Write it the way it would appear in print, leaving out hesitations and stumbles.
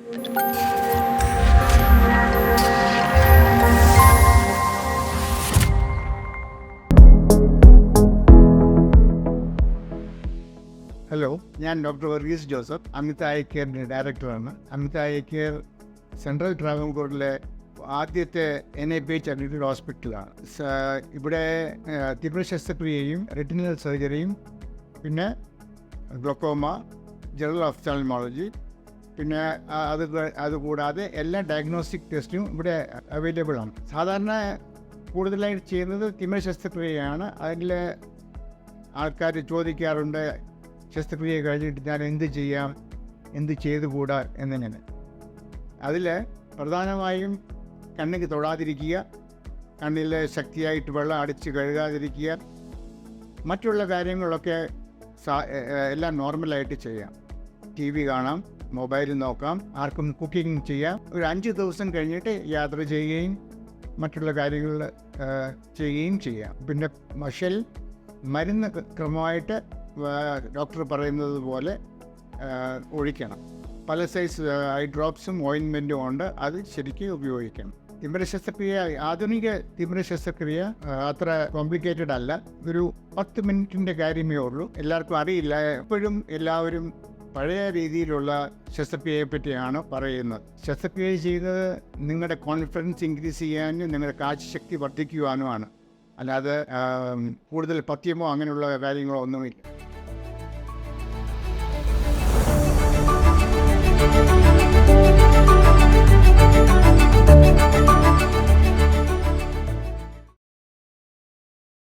Hello, ഞാൻ doctor Varghese Joseph, Amitha eye കെയറിൻ്റെ ഡയറക്ടറാണ്. അമിത ഐ കെയർ സെൻട്രൽ ട്രാവൻകൂറിലെ ആദ്യത്തെ NABH അഡ്മിറ്റഡ് ഹോസ്പിറ്റലാണ്. ഇവിടെ തിമിര ശസ്ത്രക്രിയയും റെറ്റിനൽ സർജറിയും പിന്നെ ഗ്ലോക്കോമ, ജനറൽ ഒഫ്താൽമോളജി, പിന്നെ അതുകൂടാതെ എല്ലാ ഡയഗ്നോസ്റ്റിക് ടെസ്റ്റും ഇവിടെ അവൈലബിൾ ആണ്. സാധാരണ കൂടുതലായിട്ട് ചെയ്യുന്നത് തിമിര ശസ്ത്രക്രിയയാണ്. അതിൽ ആൾക്കാർ ചോദിക്കാറുണ്ട്, ശസ്ത്രക്രിയ കഴിഞ്ഞിട്ട് ഞാൻ എന്ത് ചെയ്യാം, എന്ത് ചെയ്തുകൂടാ എന്നിങ്ങനെ. അതിൽ പ്രധാനമായും കണ്ണിന് തൊടാതിരിക്കുക, കണ്ണിൽ ശക്തിയായിട്ട് വെള്ളം അടിച്ച് കഴുകാതിരിക്കുക, മറ്റുള്ള കാര്യങ്ങളൊക്കെ എല്ലാം നോർമലായിട്ട് ചെയ്യാം. TV കാണാം, മൊബൈൽ നോക്കാം, ആർക്കും കുക്കിംഗ് ചെയ്യാം. ഒരു 5 ദിവസം കഴിഞ്ഞിട്ട് യാത്ര ചെയ്യുകയും മറ്റുള്ള കാര്യങ്ങൾ ചെയ്യുകയും ചെയ്യാം. പിന്നെ മരുന്ന് ക്രമമായിട്ട് ഡോക്ടർ പറയുന്നത് പോലെ ഒഴിക്കണം. പല സൈസ് ഐ ഡ്രോപ്സും ഓയിൻമെൻറ്റും ഉണ്ട്, അത് ശരിക്കും ഉപയോഗിക്കണം. തിമിര ശസ്ത്രക്രിയ, ആധുനിക തിമിര ശസ്ത്രക്രിയ അത്ര കോംപ്ലിക്കേറ്റഡ് അല്ല. ഒരു 10 മിനിറ്റിൻ്റെ കാര്യമേ ഉള്ളൂ. എല്ലാവർക്കും അറിയില്ല. എപ്പോഴും എല്ലാവരും പഴയ രീതിയിലുള്ള ശസ്ത്രക്രിയയെ പറ്റിയാണ് പറയുന്നത്. ശസ്ത്രക്രിയ ചെയ്യുന്നത് നിങ്ങളുടെ കോൺഫിഡൻസ് ഇൻക്രീസ് ചെയ്യാനും നിങ്ങളുടെ കാഴ്ചശക്തി വർദ്ധിക്കുവാനുമാണ്. അല്ലാതെ കൂടുതൽ പഥ്യമോ അങ്ങനെയുള്ള കാര്യങ്ങളോ ഒന്നുമില്ല.